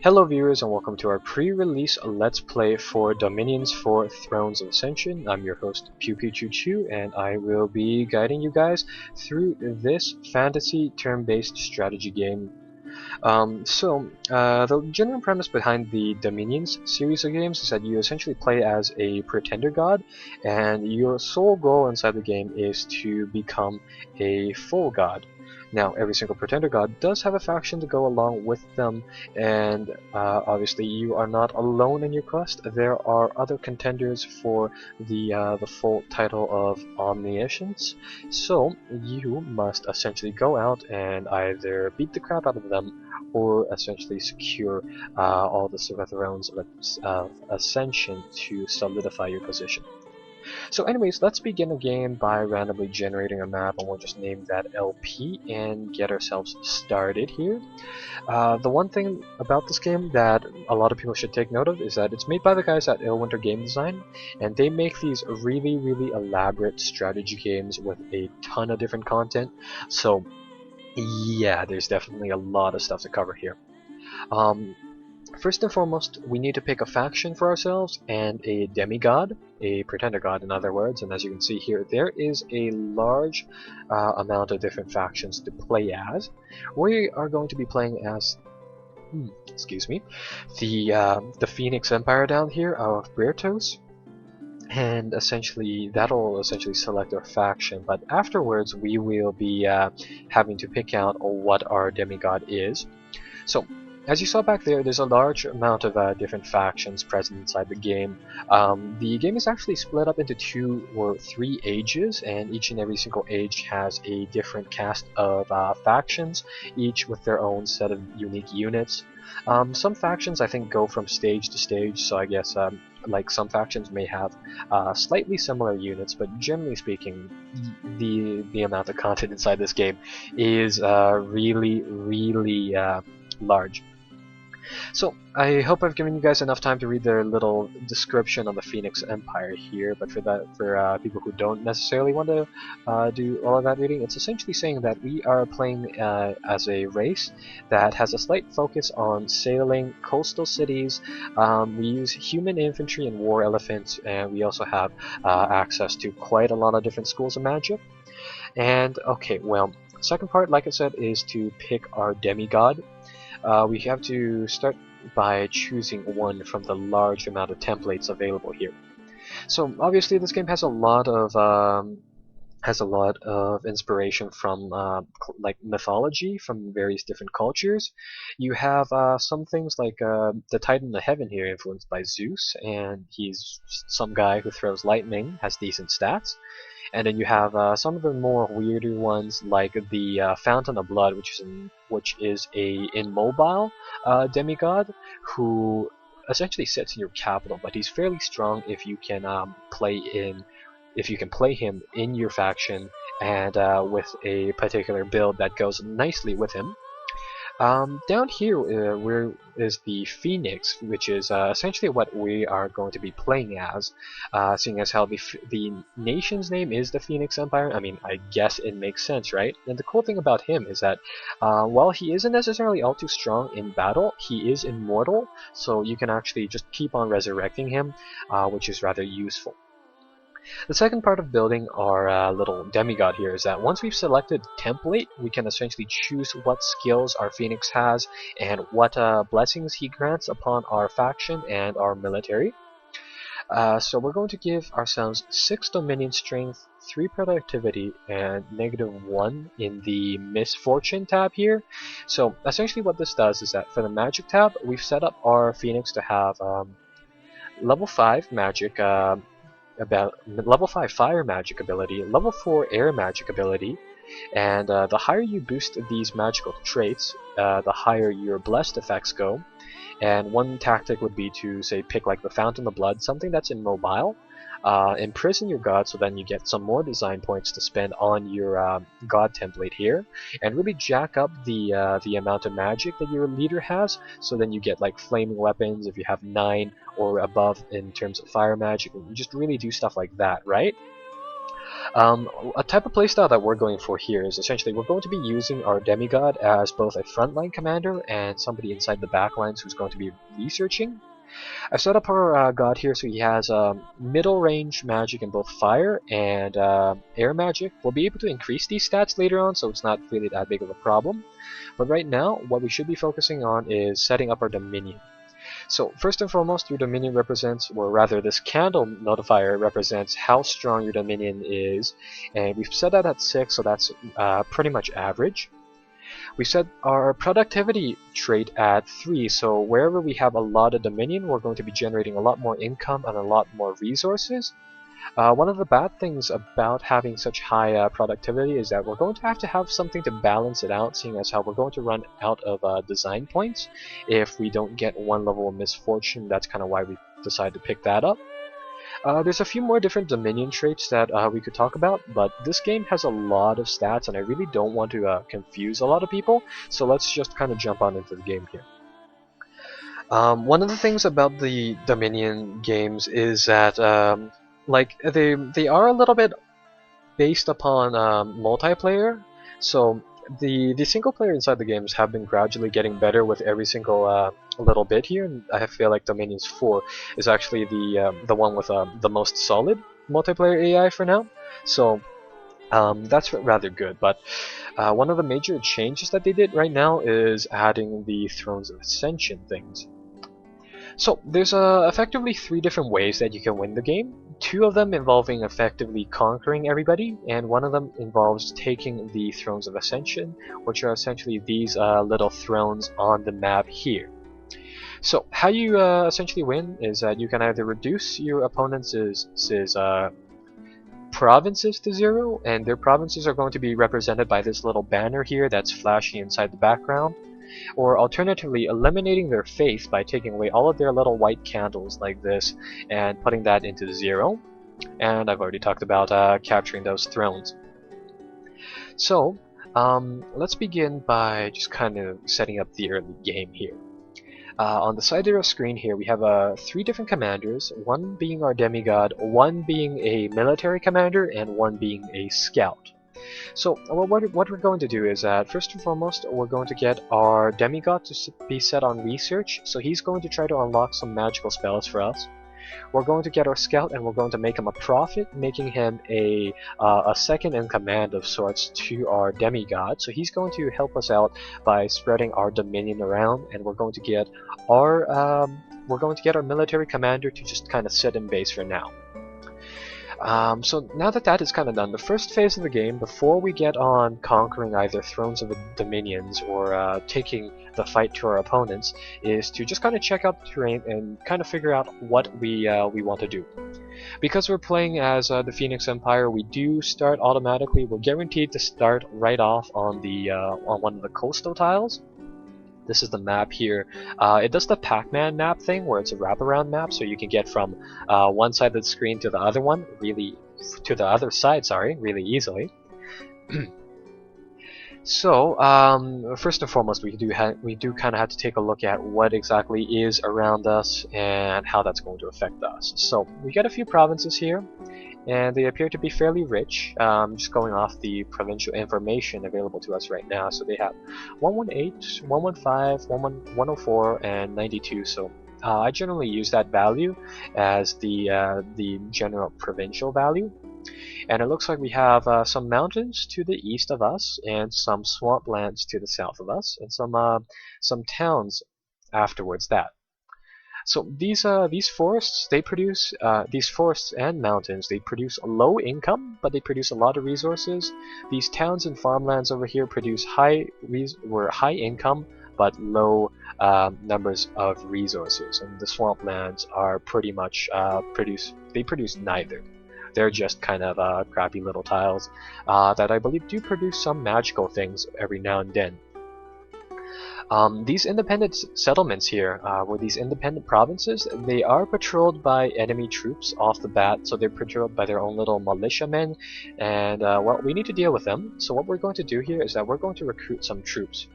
Hello viewers and welcome to our pre-release Let's Play for Dominions for Thrones of Ascension. I'm your host Pew Pew Choo Choo and I will be guiding you guys through this fantasy turn-based strategy game. The general premise behind the Dominions series of games is that you essentially play as a pretender god, and your sole goal inside the game is to become a full god. Now, every single pretender god does have a faction to go along with them, and obviously you are not alone in your quest. There are other contenders for the full title of Omniscience, so you must essentially go out and either beat the crap out of them or essentially secure all the thrones of Ascension to solidify your position. So anyways, let's begin the game by randomly generating a map, and we'll just name that LP and get ourselves started here. The one thing about this game that a lot of people should take note of is that it's made by the guys at Winter Game Design, and they make these really elaborate strategy games with a ton of different content. So yeah, there's definitely a lot of stuff to cover here. First and foremost, we need to pick a faction for ourselves and a demigod, a pretender god in other words, and as you can see here, there is a large amount of different factions to play as. We are going to be playing as, excuse me, the Phoenix Empire down here of Brirtos, and essentially that'll select our faction, but afterwards we will be having to pick out what our demigod is. So as you saw back there, there's a large amount of different factions present inside the game. The game is actually split up into 2 or 3 ages, and each and every single age has a different cast of factions, each with their own set of unique units. Some factions I think go from stage to stage, so I guess like some factions may have slightly similar units, but generally speaking, the amount of content inside this game is really large. So I hope I've given you guys enough time to read their little description on the Phoenix Empire here, but for people who don't necessarily want to do all of that reading, it's essentially saying that we are playing as a race that has a slight focus on sailing coastal cities. We use human infantry and war elephants, and we also have access to quite a lot of different schools of magic. And okay, well, second part, like I said, is to pick our demigod. We have to start by choosing one from the large amount of templates available here. So obviously this game has a lot of inspiration from like mythology from various different cultures. You have some things like the Titan of Heaven here, influenced by Zeus, and he's some guy who throws lightning, has decent stats. And then you have some of the more weirder ones, like the Fountain of Blood, which is a immobile demigod who essentially sits in your capital, but he's fairly strong if you can play him in your faction and with a particular build that goes nicely with him. Down here where is the Phoenix, which is essentially what we are going to be playing as, seeing as how the nation's name is the Phoenix Empire. I mean, I guess it makes sense, right? And the cool thing about him is that while he isn't necessarily all too strong in battle, he is immortal, so you can actually just keep on resurrecting him, which is rather useful. The second part of building our little demigod here is that once we've selected template, we can essentially choose what skills our Phoenix has and what blessings he grants upon our faction and our military. So we're going to give ourselves 6 Dominion Strength, 3 Productivity, and -1 in the Misfortune tab here. So essentially what this does is that for the Magic tab, we've set up our Phoenix to have level 5 Magic, about level 5 fire magic ability, level 4 air magic ability, and the higher you boost these magical traits, the higher your blessed effects go. And one tactic would be to say pick like the Fountain of Blood, something that's immobile, imprison your god so then you get some more design points to spend on your god template here, and really jack up the amount of magic that your leader has, so then you get like flaming weapons if you have 9 or above in terms of fire magic, and just really do stuff like that, right? A type of playstyle that we're going for here is essentially we're going to be using our demigod as both a frontline commander and somebody inside the backlines who's going to be researching. I've set up our god here so he has middle range magic in both fire and air magic. We'll be able to increase these stats later on, so it's not really that big of a problem. But right now, what we should be focusing on is setting up our dominion. So first and foremost, your dominion represents, or rather this candle notifier represents how strong your dominion is, and we've set that at 6, so that's pretty much average. We set our productivity trait at 3, so wherever we have a lot of dominion, we're going to be generating a lot more income and a lot more resources. One of the bad things about having such high productivity is that we're going to have something to balance it out, seeing as how we're going to run out of design points if we don't get one level of misfortune. That's kind of why we decided to pick that up. There's a few more different dominion traits that we could talk about, but this game has a lot of stats and I really don't want to confuse a lot of people, so let's just kind of jump on into the game here. One of the things about the dominion games is that like they are a little bit based upon multiplayer, so the single player inside the games have been gradually getting better with every single little bit here, and I feel like Dominions 4 is actually the one with the most solid multiplayer AI for now. So that's rather good. But one of the major changes that they did right now is adding the Thrones of Ascension things. So there's effectively 3 different ways that you can win the game. 2 of them involving effectively conquering everybody, and 1 of them involves taking the Thrones of Ascension, which are essentially these little thrones on the map here. So how you essentially win is that you can either reduce your opponent's provinces to 0, and their provinces are going to be represented by this little banner here that's flashing inside the background, or alternatively eliminating their faith by taking away all of their little white candles like this and putting that into 0. And I've already talked about capturing those thrones. So let's begin by just kind of setting up the early game here. On the side of our screen here we have 3 different commanders, 1 being our demigod, 1 being a military commander, and 1 being a scout. So what we're going to do is that first and foremost we're going to get our demigod to be set on research, so he's going to try to unlock some magical spells for us. We're going to get our scout and we're going to make him a prophet, making him a second in command of sorts to our demigod. So he's going to help us out by spreading our dominion around, and we're going to get our military commander to just kind of sit in base for now. So now that is kind of done, the first phase of the game, before we get on conquering either Thrones of the Dominions or taking the fight to our opponents, is to just kind of check out the terrain and kind of figure out what we want to do. Because we're playing as the Phoenix Empire, we do start automatically. We're guaranteed to start right off on on one of the coastal tiles. This is the map here. It does the Pac-Man map thing, where it's a wraparound map, so you can get from one side of the screen to the other one, really easily. So, first and foremost, we do kind of have to take a look at what exactly is around us and how that's going to affect us. So, we got a few provinces here, and they appear to be fairly rich, just going off the provincial information available to us right now. So they have 118, 115, 104, and 92. So I generally use that value as the general provincial value. And it looks like we have some mountains to the east of us, and some swamplands to the south of us, and some towns afterwards that. So these forests, these forests and mountains, they produce low income, but they produce a lot of resources. These towns and farmlands over here produce high income, but low numbers of resources. And the swamplands are pretty much produce neither. They're just kind of crappy little tiles that I believe do produce some magical things every now and then. These independent settlements here, or these independent provinces, they are patrolled by enemy troops off the bat, so they're patrolled by their own little militiamen, and well, we need to deal with them. So what we're going to do here is that we're going to recruit some troops.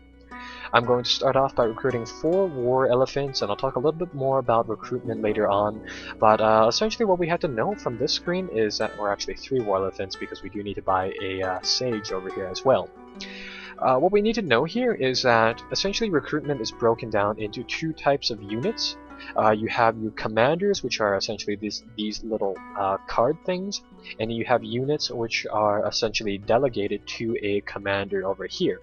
I'm going to start off by recruiting 4 war elephants, and I'll talk a little bit more about recruitment later on. But essentially what we have to know from this screen is that we're actually 3 war elephants because we do need to buy a sage over here as well. What we need to know here is that essentially recruitment is broken down into 2 types of units. You have your commanders, which are essentially these little card things, and you have units which are essentially delegated to a commander over here.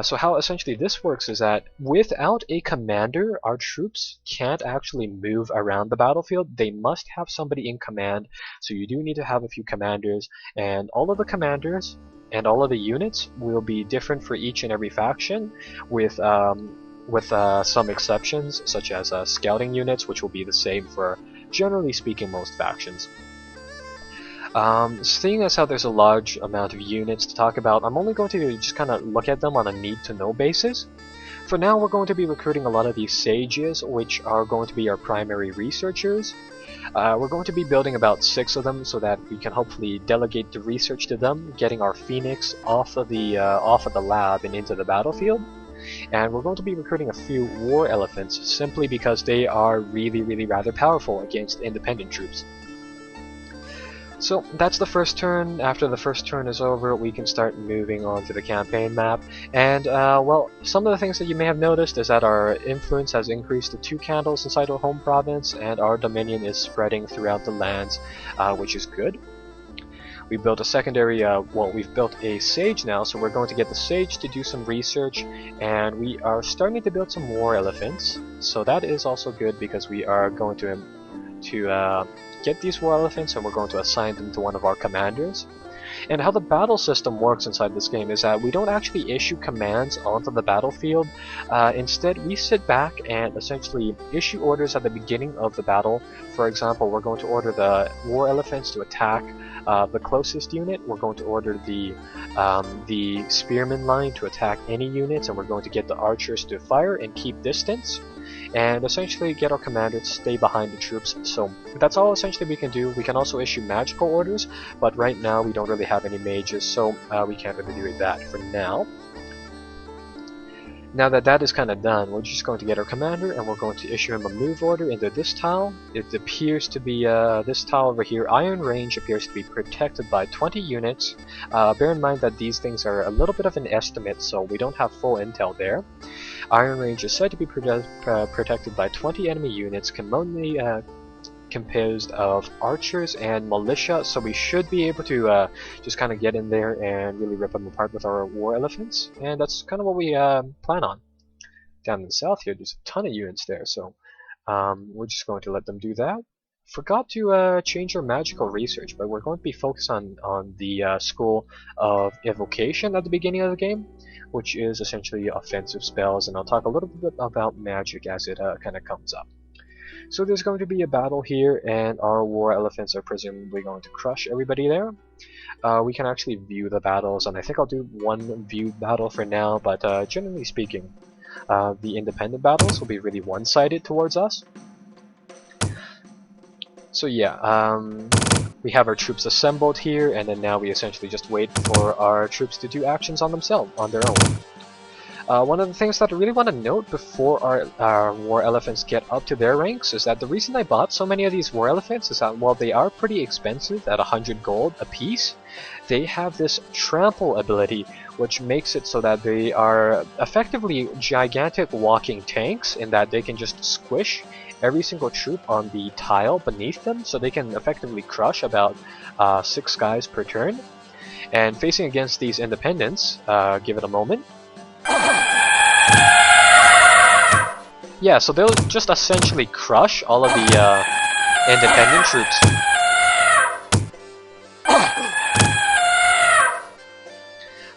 So how essentially this works is that without a commander, our troops can't actually move around the battlefield. They must have somebody in command, so you do need to have a few commanders, and all of the commanders and all of the units will be different for each and every faction, with some exceptions, such as scouting units, which will be the same for, generally speaking, most factions. Seeing as how there's a large amount of units to talk about, I'm only going to just kind of look at them on a need-to-know basis. For now, we're going to be recruiting a lot of these sages, which are going to be our primary researchers. We're going to be building about 6 of them so that we can hopefully delegate the research to them, getting our phoenix off of the lab and into the battlefield. And we're going to be recruiting a few war elephants simply because they are really rather powerful against independent troops. So that's the first turn. After the first turn is over, we can start moving on to the campaign map. And, well, some of the things that you may have noticed is that our influence has increased to 2 candles inside our home province, and our dominion is spreading throughout the lands, which is good. We built a secondary, well, we've built a sage now, so we're going to get the sage to do some research, and we are starting to build some war elephants. So that is also good because we are going to get these war elephants, and we're going to assign them to one of our commanders. And how the battle system works inside this game is that we don't actually issue commands onto the battlefield. Instead, we sit back and essentially issue orders at the beginning of the battle. For example, we're going to order the war elephants to attack the closest unit. We're going to order the spearman line to attack any units, and we're going to get the archers to fire and keep distance, and essentially get our commander to stay behind the troops. So that's all essentially we can do. We can also issue magical orders, but right now we don't really have any mages, so we can't really do that for now. Now that that is kind of done, we're just going to get our commander, and we're going to issue him a move order into this tile. It appears to be this tile over here. Iron Range appears to be protected by 20 units. Bear in mind that these things are a little bit of an estimate, so we don't have full intel there. Iron Range is said to be protected by 20 enemy units, commonly composed of archers and militia, so we should be able to just kind of get in there and really rip them apart with our war elephants, and that's kind of what we plan on. Down in the south here, there's a ton of units there, so we're just going to let them do that. Forgot to change our magical research, but we're going to be focused on the school of evocation at the beginning of the game, which is essentially offensive spells, and I'll talk a little bit about magic as it kind of comes up. So there's going to be a battle here, and our war elephants are presumably going to crush everybody there. We can actually view the battles, and I think I'll do one view battle for now, but generally speaking, the independent battles will be really one-sided towards us. So yeah, we have our troops assembled here, and then now we essentially just wait for our troops to do actions on themselves, on their own. One of the things that I really want to note before our war elephants get up to their ranks is that the reason I bought so many of these war elephants is that while they are pretty expensive at 100 gold a piece, they have this trample ability, which makes it so that they are effectively gigantic walking tanks in that they can just squish every single troop on the tile beneath them, so they can effectively crush about 6 guys per turn. And facing against these independents, give it a moment. Yeah, so they'll just essentially crush all of the independent troops.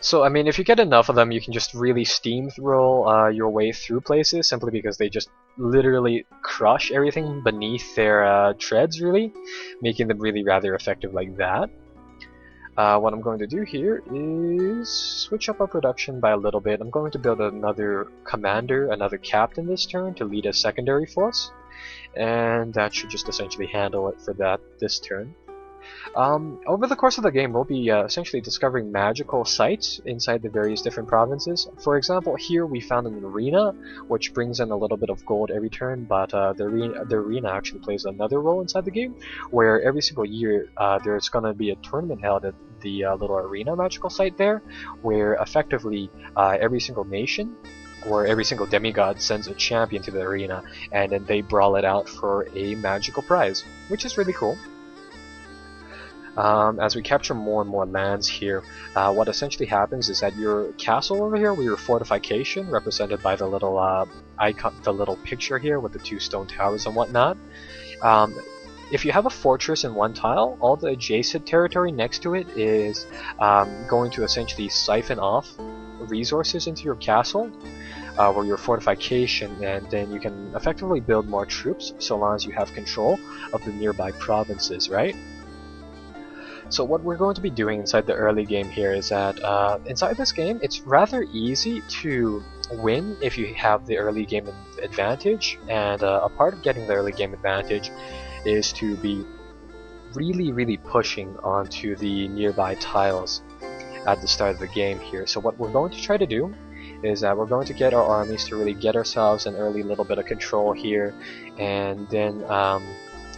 So, I mean, if you get enough of them, you can just really steamroll your way through places, simply because they just literally crush everything beneath their treads, really, making them really rather effective like that. What I'm going to do here is switch up our production by a little bit. I'm going to build another commander, another captain this turn to lead a secondary force, and that should just essentially handle it for this turn. Over the course of the game, we'll be essentially discovering magical sites inside the various different provinces. For example, here we found an arena, which brings in a little bit of gold every turn, but the arena actually plays another role inside the game, where every single year there's going to be a tournament held at the little arena magical site there, where effectively every single nation or every single demigod sends a champion to the arena, and then they brawl it out for a magical prize, which is really cool. As we capture more and more lands here, what essentially happens is that your castle over here, or your fortification, represented by the little icon, the little picture here with the 2 stone towers and whatnot. If you have a fortress in one tile, all the adjacent territory next to it is going to essentially siphon off resources into your castle or your fortification, and then you can effectively build more troops so long as you have control of the nearby provinces, right? So what we're going to be doing inside the early game here is that inside this game, it's rather easy to win if you have the early game advantage, and a part of getting the early game advantage is to be really pushing onto the nearby tiles at the start of the game here. So what we're going to try to do is that we're going to get our armies to really get ourselves an early little bit of control here, and then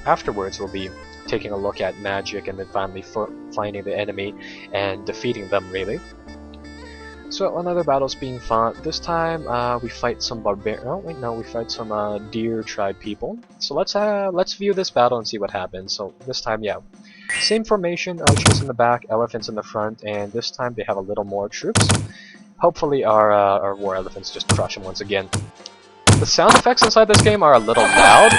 afterwards we'll be taking a look at magic and then finally finding the enemy and defeating them, really. So another battle's being fought. This time we fight some we fight some deer tribe people. So let's view this battle and see what happens. So this time, yeah, same formation, archers in the back, elephants in the front, and this time they have a little more troops. Hopefully our war elephants just crush them once again. The sound effects inside this game are a little loud.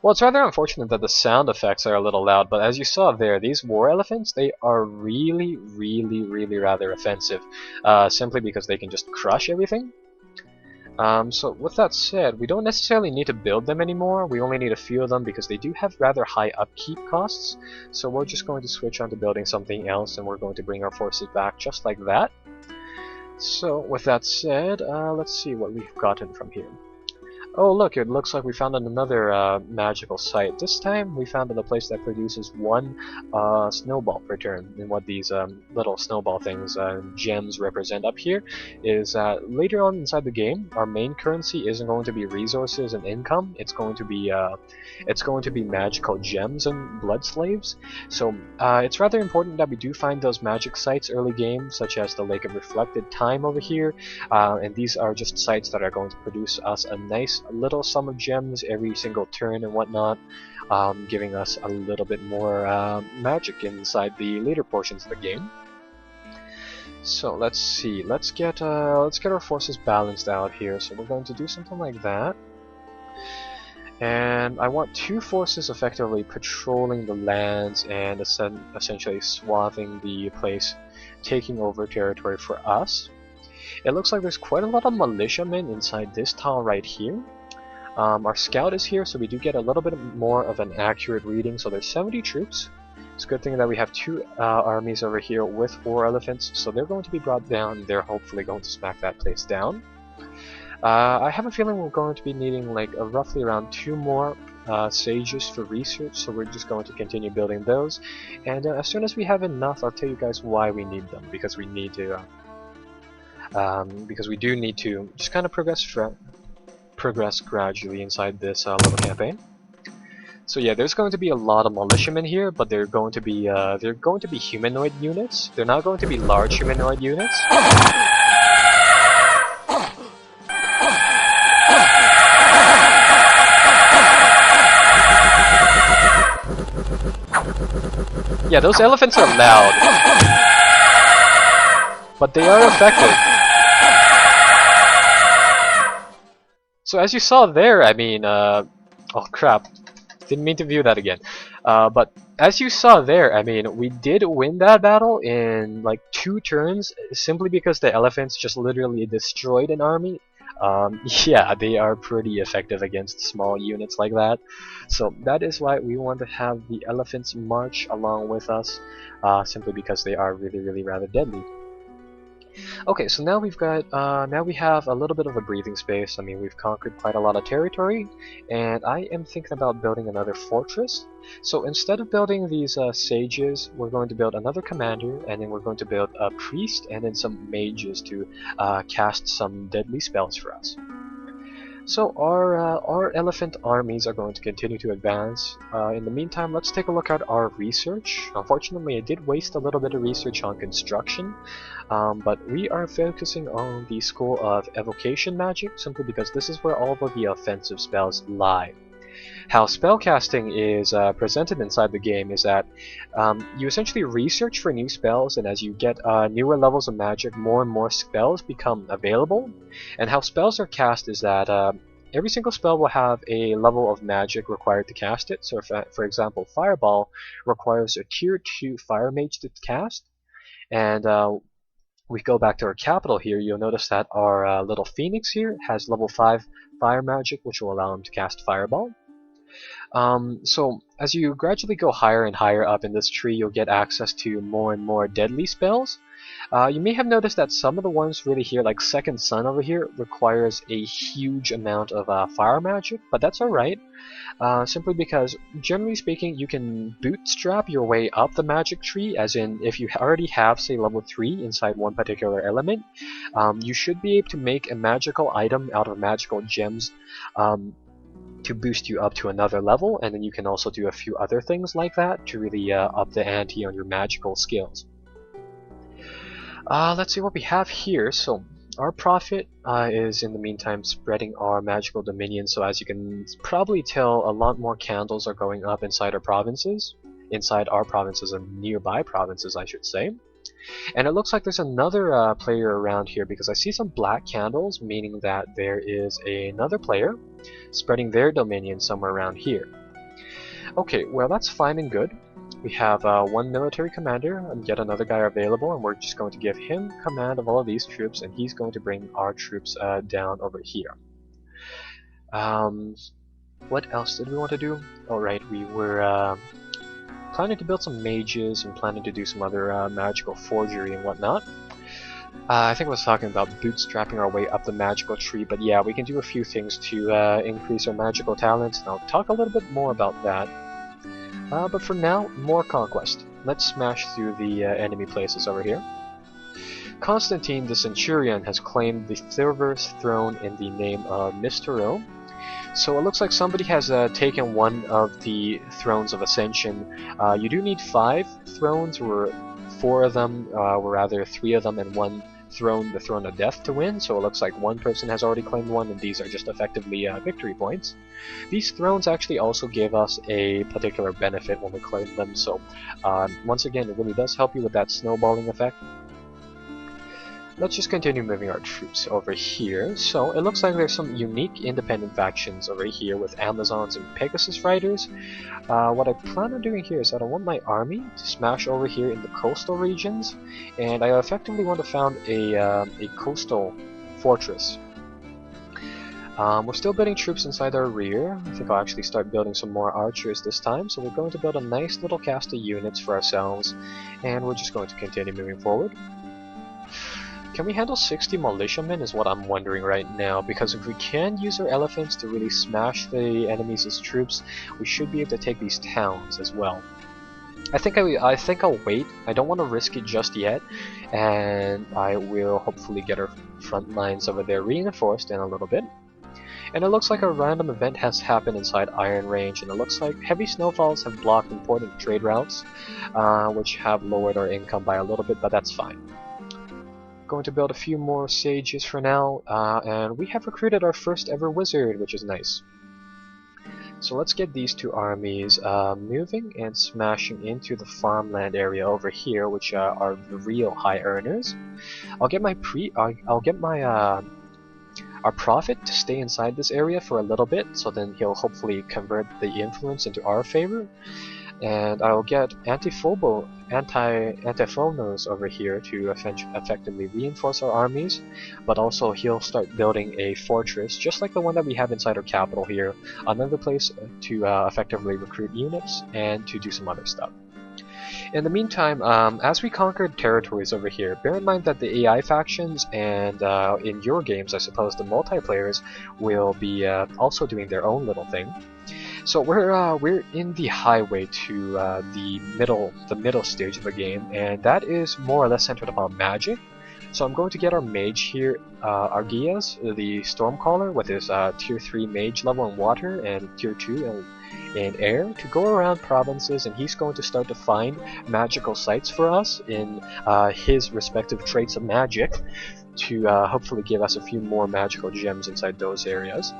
Well, it's rather unfortunate that the sound effects are a little loud, but as you saw there, these war elephants, they are really rather offensive, simply because they can just crush everything. So with that said, we don't necessarily need to build them anymore. We only need a few of them because they do have rather high upkeep costs. So we're just going to switch on to building something else, and we're going to bring our forces back just like that. So with that said, let's see what we've gotten from here. Oh look, it looks like we found another magical site. This time we found a place that produces 1 snowball per turn. And what these little snowball things, gems, represent up here is that later on inside the game, our main currency isn't going to be resources and income. It's going to be magical gems and blood slaves. So it's rather important that we do find those magic sites early game, such as the Lake of Reflected Time over here. And these are just sites that are going to produce us a nice little sum of gems every single turn and whatnot, giving us a little bit more magic inside the later portions of the game. So let's see, let's get our forces balanced out here. So we're going to do something like that, and I want 2 forces effectively patrolling the lands and essentially swathing the place, taking over territory for us. It looks like there's quite a lot of militiamen inside this tile right here. Our scout is here, so we do get a little bit more of an accurate reading. So there's 70 troops. It's a good thing that we have 2 armies over here with 4 elephants, so they're going to be brought down. They're hopefully going to smack that place down. I have a feeling we're going to be needing like roughly around 2 more sages for research, so we're just going to continue building those. And as soon as we have enough, I'll tell you guys why we need them, because we need to because we do need to just kind of progress gradually inside this little campaign. So yeah, there's going to be a lot of militiamen here, but they're going to be humanoid units. They're not going to be large humanoid units. Yeah, those elephants are loud, but they are effective. So as you saw there, I mean, oh crap, didn't mean to view that again. But as you saw there, I mean, we did win that battle in like 2 turns, simply because the elephants just literally destroyed an army. Yeah, they are pretty effective against small units like that. So that is why we want to have the elephants march along with us, simply because they are really rather deadly. Okay, so now we've got now we have a little bit of a breathing space. I mean, we've conquered quite a lot of territory, and I am thinking about building another fortress. So instead of building these sages, we're going to build another commander, and then we're going to build a priest and then some mages to cast some deadly spells for us. So our elephant armies are going to continue to advance. In the meantime, let's take a look at our research. Unfortunately, I did waste a little bit of research on construction, but we are focusing on the school of evocation magic simply because this is where all of the offensive spells lie. How spellcasting is presented inside the game is that you essentially research for new spells, and as you get newer levels of magic, more and more spells become available. And how spells are cast is that every single spell will have a level of magic required to cast it. So, for example, Fireball requires a Tier 2 Fire Mage to cast, and we go back to our capital here, you'll notice that our little Phoenix here has level 5 Fire Magic, which will allow him to cast Fireball. So as you gradually go higher and higher up in this tree, you'll get access to more and more deadly spells. You may have noticed that some of the ones really here, like Second Sun over here, requires a huge amount of fire magic, but that's alright, simply because, generally speaking, you can bootstrap your way up the magic tree, as in, if you already have, say, level 3 inside one particular element, you should be able to make a magical item out of magical gems to boost you up to another level, and then you can also do a few other things like that to really up the ante on your magical skills. Let's see what we have here. So our prophet is in the meantime spreading our magical dominion, so as you can probably tell, a lot more candles are going up inside our provinces and nearby provinces, I should say. And it looks like there's another player around here, because I see some black candles, meaning that there is another player spreading their dominion somewhere around here. Okay, well, that's fine and good. We have one military commander and yet another guy available, and we're just going to give him command of all of these troops, and he's going to bring our troops down over here. What else did we want to do? Alright, we were planning to build some mages and planning to do some other magical forgery and whatnot. I think I was talking about bootstrapping our way up the magical tree, but yeah, we can do a few things to increase our magical talents, and I'll talk a little bit more about that. But for now, more conquest. Let's smash through the enemy places over here. Constantine the Centurion has claimed the Silver Throne in the name of Mr. Rome. So it looks like somebody has taken one of the thrones of Ascension. You do need 5 thrones, or 4 of them, or rather 3 of them and 1 throne, the Throne of Death, to win. So it looks like one person has already claimed one, and these are just effectively victory points. These thrones actually also give us a particular benefit when we claim them, so once again, it really does help you with that snowballing effect. Let's just continue moving our troops over here. So it looks like there's some unique independent factions over here with Amazons and Pegasus Riders. What I plan on doing here is that I want my army to smash over here in the coastal regions, and I effectively want to found a coastal fortress. We're still building troops inside our rear. I think I'll actually start building some more archers this time, so we're going to build a nice little cast of units for ourselves, and we're just going to continue moving forward. Can we handle 60 militiamen is what I'm wondering right now, because if we can use our elephants to really smash the enemies' troops, we should be able to take these towns as well. I think I'll wait. I don't want to risk it just yet, and I will hopefully get our front lines over there reinforced in a little bit. And it looks like a random event has happened inside Iron Range, and it looks like heavy snowfalls have blocked important trade routes, which have lowered our income by a little bit, but that's fine. Going to build a few more sages for now, and we have recruited our first ever wizard, which is nice. So let's get these 2 armies moving and smashing into the farmland area over here, which are the real high earners. I'll get my our prophet to stay inside this area for a little bit, so then he'll hopefully convert the influence into our favor. And I'll get Antiphonos over here to effectively reinforce our armies, but also he'll start building a fortress, just like the one that we have inside our capital here, another place to effectively recruit units and to do some other stuff. In the meantime, as we conquered territories over here, bear in mind that the AI factions and in your games, I suppose, the multiplayers will be also doing their own little thing. So we're in the highway to the middle stage of the game, and that is more or less centered upon magic. So I'm going to get our mage here, Argias, the Stormcaller, with his tier 3 mage level in water and tier 2 in air, to go around provinces, and he's going to start to find magical sites for us in his respective traits of magic to hopefully give us a few more magical gems inside those areas.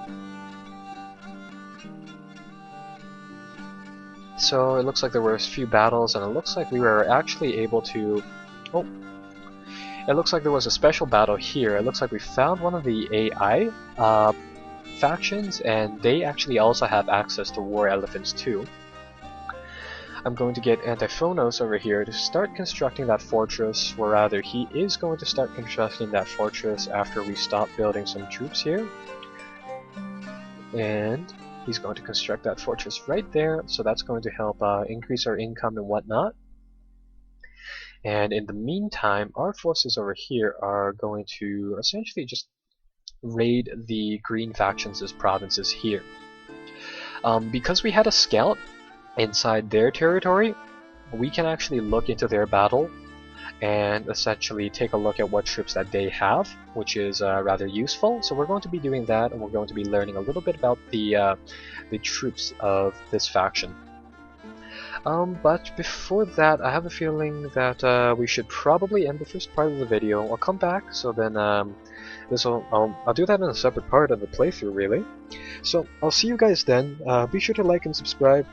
So it looks like there were a few battles, and it looks like we were actually able to... Oh! It looks like there was a special battle here. It looks like we found one of the AI factions, and they actually also have access to war elephants too. I'm going to get Antiphonos over here to start constructing that fortress, or rather he is going to start constructing that fortress after we stop building some troops here. And he's going to construct that fortress right there, so that's going to help increase our income and whatnot. And in the meantime, our forces over here are going to essentially just raid the green factions' provinces here. Because we had a scout inside their territory, we can actually look into their battle and essentially take a look at what troops that they have, which is rather useful. So we're going to be doing that, and we're going to be learning a little bit about the troops of this faction. But before that, I have a feeling that we should probably end the first part of the video. I'll come back, so then I'll do that in a separate part of the playthrough, really. So I'll see you guys then. Be sure to like and subscribe.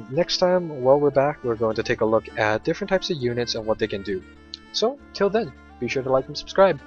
Next time, while we're back, we're going to take a look at different types of units and what they can do. So, till then, be sure to like and subscribe.